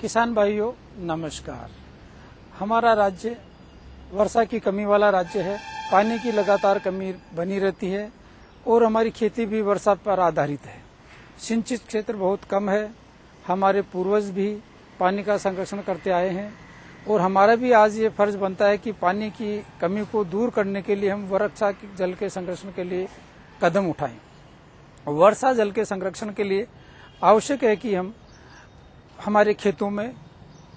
किसान भाइयों नमस्कार। हमारा राज्य वर्षा की कमी वाला राज्य है। पानी की लगातार कमी बनी रहती है और हमारी खेती भी वर्षा पर आधारित है। सिंचित क्षेत्र बहुत कम है। हमारे पूर्वज भी पानी का संरक्षण करते आए हैं और हमारा भी आज ये फर्ज बनता है कि पानी की कमी को दूर करने के लिए हम वर्षा जल के संरक्षण के लिए कदम उठाएं। वर्षा जल के संरक्षण के लिए आवश्यक है कि हम हमारे खेतों में,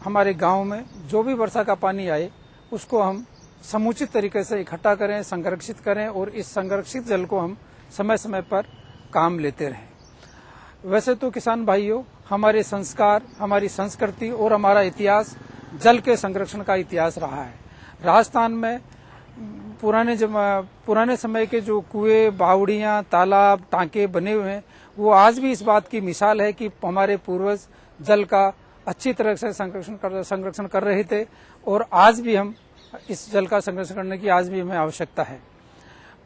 हमारे गांव में जो भी वर्षा का पानी आए उसको हम समुचित तरीके से इकट्ठा करें, संरक्षित करें और इस संरक्षित जल को हम समय समय पर काम लेते रहें। वैसे तो किसान भाइयों, हमारे संस्कार, हमारी संस्कृति और हमारा इतिहास जल के संरक्षण का इतिहास रहा है। राजस्थान में पुराने समय के जो कुएं, बावड़ियां, तालाब, टांके बने हुए हैं, वो आज भी इस बात की मिसाल है कि हमारे पूर्वज जल का अच्छी तरह से संरक्षण कर रहे थे और आज भी हम इस जल का संरक्षण करने की आज भी हमें आवश्यकता है।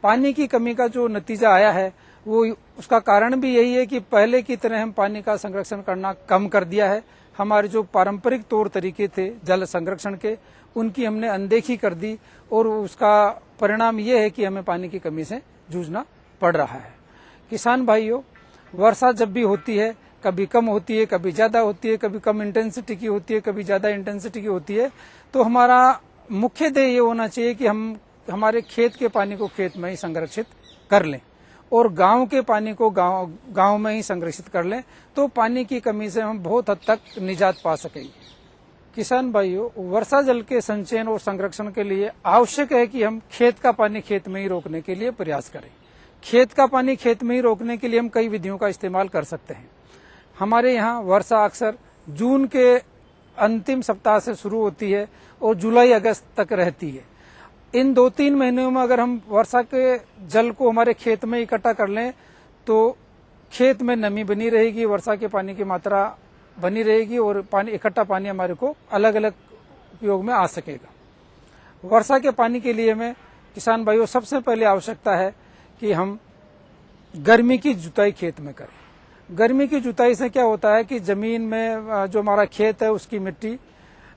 पानी की कमी का जो नतीजा आया है वो उसका कारण भी यही है कि पहले की तरह हम पानी का संरक्षण करना कम कर दिया है। हमारे जो पारंपरिक तौर तरीके थे जल संरक्षण के, उनकी हमने अनदेखी कर दी और उसका परिणाम ये है कि हमें पानी की कमी से जूझना पड़ रहा है। किसान भाइयों, वर्षा जब भी होती है, कभी कम होती है, कभी ज्यादा होती है, कभी कम इंटेंसिटी की होती है, कभी ज्यादा इंटेंसिटी की होती है, तो हमारा मुख्य ध्येय ये होना चाहिए कि हम हमारे खेत के पानी को खेत में ही संरक्षित कर लें और गांव के पानी को गांव में ही संरक्षित कर लें, तो पानी की कमी से हम बहुत हद तक निजात पा सकेंगे। किसान भाइयों, वर्षा जल के संचयन और संरक्षण के लिए आवश्यक है कि हम खेत का पानी खेत में ही रोकने के लिए प्रयास करें। खेत का पानी खेत में ही रोकने के लिए हम कई विधियों का इस्तेमाल कर सकते हैं। हमारे यहाँ वर्षा अक्सर जून के अंतिम सप्ताह से शुरू होती है और जुलाई अगस्त तक रहती है। इन 2-3 महीनों में अगर हम वर्षा के जल को हमारे खेत में इकट्ठा कर लें तो खेत में नमी बनी रहेगी, वर्षा के पानी की मात्रा बनी रहेगी और इकट्ठा पानी हमारे को अलग अलग उपयोग में आ सकेगा। वर्षा के पानी के लिए हमें किसान भाइयों सबसे पहले आवश्यकता है कि हम गर्मी की जुताई खेत में करें। गर्मी की जुताई से क्या होता है कि जमीन में जो हमारा खेत है उसकी मिट्टी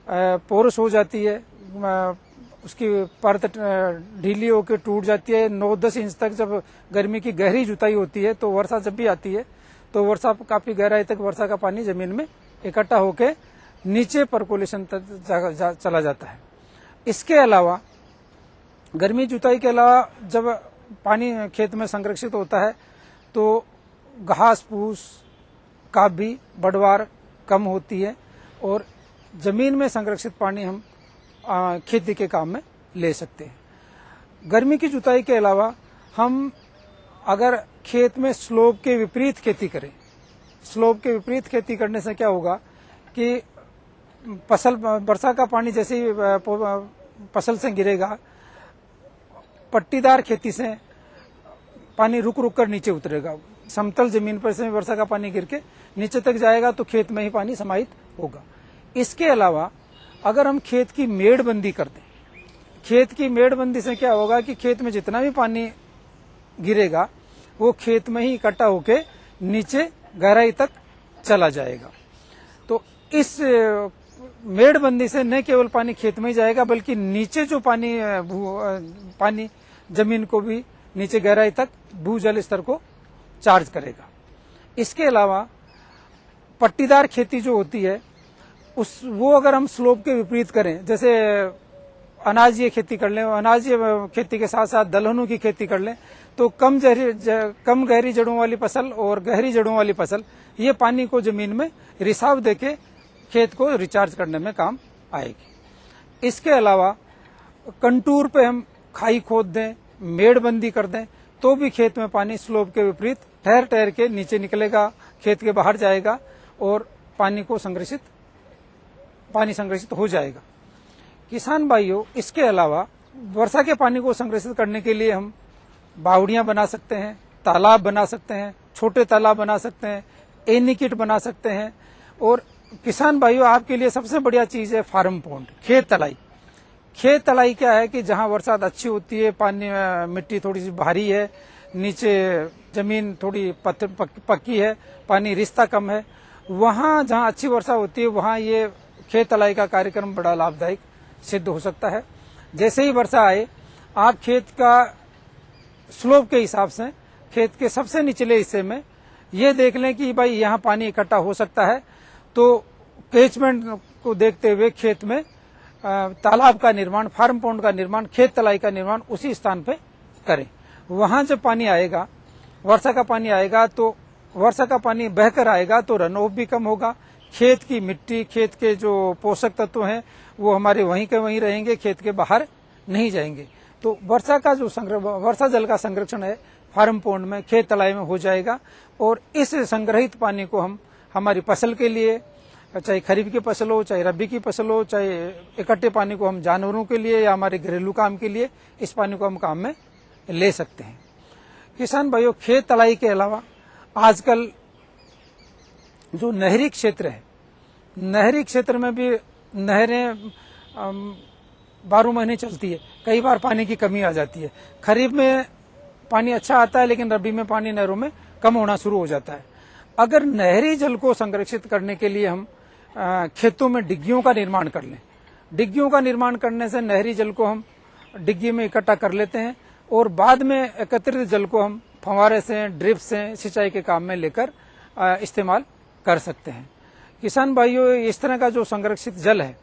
पोरस हो जाती है, उसकी परत ढीली होकर टूट जाती है। 9-10 इंच तक जब गर्मी की गहरी जुताई होती है तो वर्षा जब भी आती है तो वर्षा काफी गहराई तक वर्षा का पानी जमीन में इकट्ठा होकर नीचे परकोलेशन तक चला जाता है। इसके अलावा गर्मी जुताई के अलावा जब पानी खेत में संरक्षित होता है तो घास फूस का भी बढ़वार कम होती है और जमीन में संरक्षित पानी हम खेती के काम में ले सकते हैं। गर्मी की जुताई के अलावा हम अगर खेत में स्लोप के विपरीत खेती करें, स्लोप के विपरीत खेती करने से क्या होगा कि फसल वर्षा का पानी जैसे ही फसल से गिरेगा, पट्टीदार खेती से पानी रुक रुक कर नीचे उतरेगा। समतल जमीन पर से वर्षा का पानी गिर के नीचे तक जाएगा तो खेत में ही पानी समाहित होगा। इसके अलावा अगर हम खेत की मेड़बंदी कर दें, खेत की मेड़बंदी से क्या होगा कि खेत में जितना भी पानी गिरेगा वो खेत में ही इकट्ठा होके नीचे गहराई तक चला जाएगा। तो इस मेड़बंदी से न केवल पानी खेत में ही जाएगा बल्कि नीचे जो पानी जमीन को भी नीचे गहराई तक भूजल स्तर को चार्ज करेगा। इसके अलावा पट्टीदार खेती जो होती है वो अगर हम स्लोप के विपरीत करें, जैसे अनाजीय खेती कर लें, अनाजीय खेती के साथ साथ दलहनों की खेती कर लें, तो कम गहरी जड़ों वाली फसल और गहरी जड़ों वाली फसल ये पानी को जमीन में रिसाव देके खेत को रिचार्ज करने में काम आएगी। इसके अलावा कंटूर पे हम खाई खोद दें, मेड़बंदी कर दें तो भी खेत में पानी स्लोप के विपरीत ठहर ठहर के नीचे निकलेगा, खेत के बाहर जाएगा और पानी संग्रहित हो जाएगा। किसान भाइयों, इसके अलावा वर्षा के पानी को संग्रहित करने के लिए हम बावड़ियां बना सकते हैं, तालाब बना सकते हैं, छोटे तालाब बना सकते हैं, एनीकिट बना सकते हैं और किसान भाइयों आपके लिए सबसे बढ़िया चीज है फार्म पॉन्ड, खेत तलाई। खेत तलाई क्या है कि जहां बरसात अच्छी होती है, पानी मिट्टी थोड़ी सी भारी है, नीचे जमीन थोड़ी पक्की है, पानी रिश्ता कम है, वहां जहां अच्छी वर्षा होती है वहां ये खेत तलाई का कार्यक्रम बड़ा लाभदायक सिद्ध हो सकता है। जैसे ही वर्षा आए, आप खेत का स्लोप के हिसाब से खेत के सबसे निचले हिस्से में ये देख लें कि भाई यहाँ पानी इकट्ठा हो सकता है, तो कैचमेंट को देखते हुए खेत में तालाब का निर्माण, फार्म पॉन्ड का निर्माण, खेत तलाई का निर्माण उसी स्थान पे करें। वहां जब पानी आएगा, वर्षा का पानी आएगा, तो वर्षा का पानी बहकर आएगा तो रन ऑफ भी कम होगा। खेत की मिट्टी, खेत के जो पोषक तत्व हैं वो हमारे वहीं के वहीं रहेंगे, खेत के बाहर नहीं जाएंगे। तो वर्षा का जो वर्षा जल का संरक्षण है फार्म पॉन्ड में, खेत तलाई में हो जाएगा। और इस संग्रहित पानी को हम हमारी फसल के लिए, चाहे खरीफ की फसल हो, चाहे रबी की फसल हो, चाहे इकट्ठे पानी को हम जानवरों के लिए या हमारे घरेलू काम के लिए इस पानी को हम काम में ले सकते हैं। किसान भाइयों, खेत तलाई के अलावा आजकल जो नहरी क्षेत्र है, नहरी क्षेत्र में भी नहरें 12 महीने चलती है। कई बार पानी की कमी आ जाती है। खरीफ में पानी अच्छा आता है, लेकिन रबी में पानी नहरों में कम होना शुरू हो जाता है। अगर नहरी जल को संरक्षित करने के लिए हम खेतों में डिग्गियों का निर्माण कर लें, डिग्गियों का निर्माण करने से नहरी जल को हम डिग्गी में इकट्ठा कर लेते हैं और बाद में एकत्रित जल को हम फव्वारे से, ड्रिप से सिंचाई के काम में लेकर इस्तेमाल कर सकते हैं। किसान भाइयों, इस तरह का जो संरक्षित जल है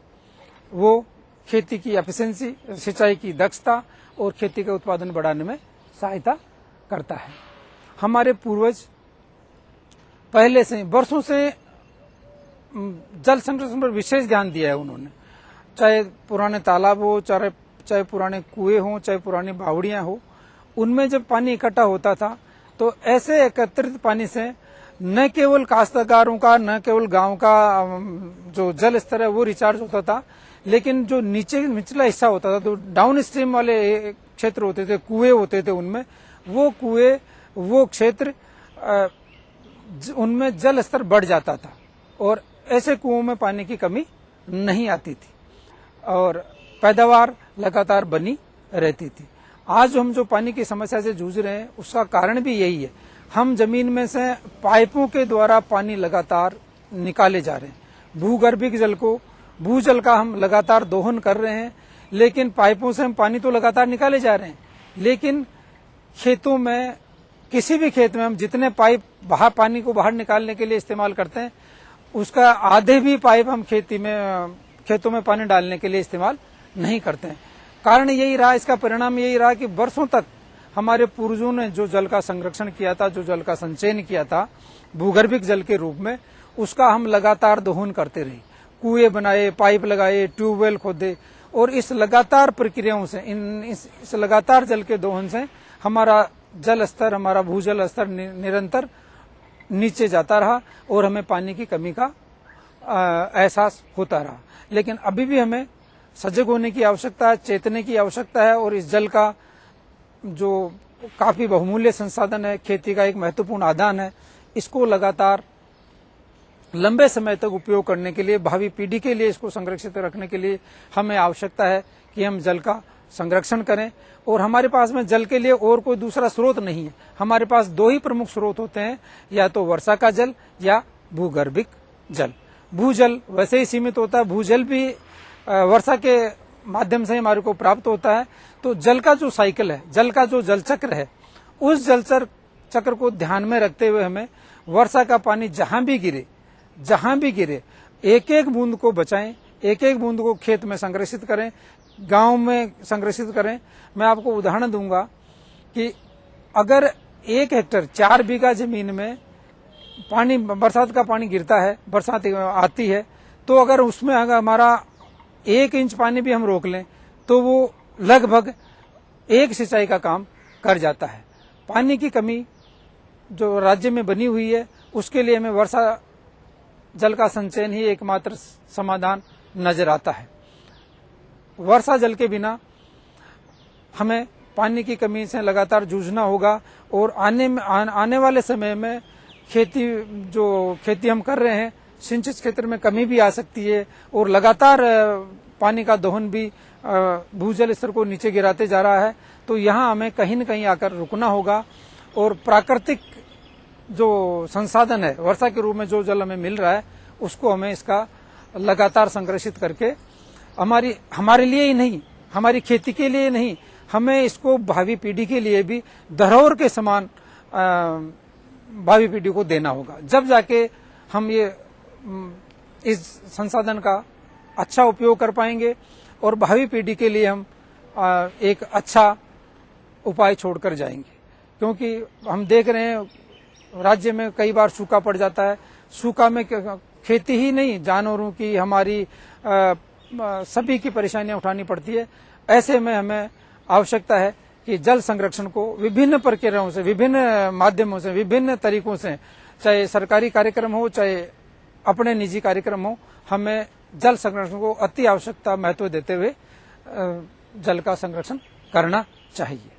वो खेती की एफिशिएंसी, सिंचाई की दक्षता और खेती का उत्पादन बढ़ाने में सहायता करता है। हमारे पूर्वज पहले से वर्षों से जल संरक्षण पर विशेष ध्यान दिया है उन्होंने। चाहे पुराने तालाब हो, चाहे पुराने कुएं हो, चाहे पुरानी बावड़ियां हो, उनमें जब पानी इकट्ठा होता था तो ऐसे एकत्रित पानी से न केवल काश्तकारों का, न केवल गांव का जो जल स्तर है वो रिचार्ज होता था, लेकिन जो निचला हिस्सा होता था, तो डाउन स्ट्रीम वाले क्षेत्र होते थे, कुएं होते थे, उनमें वो कुएं, वो क्षेत्र, उनमें जल स्तर बढ़ जाता था और ऐसे कुओं में पानी की कमी नहीं आती थी और पैदावार लगातार बनी रहती थी। आज हम जो पानी की समस्या से जूझ रहे हैं उसका कारण भी यही है। हम जमीन में से पाइपों के द्वारा पानी लगातार निकाले जा रहे हैं। भूगर्भिक जल को, भूजल का हम लगातार दोहन कर रहे हैं, लेकिन पाइपों से हम पानी तो लगातार निकाले जा रहे हैं, लेकिन खेतों में, किसी भी खेत में हम जितने पाइप पानी को बाहर निकालने के लिए इस्तेमाल करते हैं, उसका आधे भी पाइप हम खेतों में पानी डालने के लिए इस्तेमाल नहीं करते हैं। कारण यही रहा, इसका परिणाम यही रहा कि वर्षों तक हमारे पूर्वजों ने जो जल का संरक्षण किया था, जो जल का संचयन किया था भूगर्भिक जल के रूप में, उसका हम लगातार दोहन करते रहे। कुएं बनाए, पाइप लगाए, ट्यूबवेल खोदे और इस लगातार प्रक्रियाओं से, इस लगातार जल के दोहन से हमारा जल स्तर, हमारा भूजल स्तर निरंतर नीचे जाता रहा और हमें पानी की कमी का एहसास होता रहा। लेकिन अभी भी हमें सजग होने की आवश्यकता है, चेतने की आवश्यकता है और इस जल का जो काफी बहुमूल्य संसाधन है, खेती का एक महत्वपूर्ण आदान है, इसको लगातार लंबे समय तक उपयोग करने के लिए, भावी पीढ़ी के लिए इसको संरक्षित रखने के लिए हमें आवश्यकता है कि हम जल का संरक्षण करें। और हमारे पास में जल के लिए और कोई दूसरा स्रोत नहीं है। हमारे पास 2 ही प्रमुख स्रोत होते हैं, या तो वर्षा का जल या भूगर्भिक जल। भूजल वैसे ही सीमित होता है, भूजल भी वर्षा के माध्यम से हमारे को प्राप्त होता है। तो जल का जो साइकिल है, जल का जो जल चक्र है, उस जल चक्र को ध्यान में रखते हुए हमें वर्षा का पानी जहां भी गिरे एक एक बूंद को बचाएं, एक एक बूंद को खेत में संग्रहित करें, गांव में संग्रहित करें। मैं आपको उदाहरण दूंगा कि अगर 1 हेक्टेयर 4 बीघा जमीन में पानी, बरसात का पानी गिरता है, बरसात आती है, तो अगर उसमें अगर हमारा 1 इंच पानी भी हम रोक लें तो वो लगभग 1 सिंचाई का काम कर जाता है। पानी की कमी जो राज्य में बनी हुई है, उसके लिए हमें वर्षा जल का संचयन ही एकमात्र समाधान नजर आता है। वर्षा जल के बिना हमें पानी की कमी से लगातार जूझना होगा और आने वाले समय में खेती हम कर रहे हैं, सिंचित क्षेत्र में कमी भी आ सकती है और लगातार पानी का दोहन भी भूजल स्तर को नीचे गिराते जा रहा है। तो यहाँ हमें कहीं न कहीं आकर रुकना होगा और प्राकृतिक जो संसाधन है, वर्षा के रूप में जो जल हमें मिल रहा है, उसको हमें इसका लगातार संरक्षित करके हमारे लिए ही नहीं, हमारी खेती के लिए नहीं, हमें इसको भावी पीढ़ी के लिए भी धरोहर के समान भावी पीढ़ी को देना होगा। जब जाके हम ये इस संसाधन का अच्छा उपयोग कर पाएंगे और भावी पीढ़ी के लिए हम एक अच्छा उपाय छोड़कर जाएंगे। क्योंकि हम देख रहे हैं राज्य में कई बार सूखा पड़ जाता है। सूखा में खेती ही नहीं, जानवरों की, हमारी सभी की परेशानियां उठानी पड़ती है। ऐसे में हमें आवश्यकता है कि जल संरक्षण को विभिन्न प्रक्रियाओं से, विभिन्न माध्यमों से, विभिन्न तरीकों से, चाहे सरकारी कार्यक्रम हो, चाहे अपने निजी कार्यक्रम हो, हमें जल संरक्षण को अति आवश्यकता महत्व देते हुए जल का संरक्षण करना चाहिए।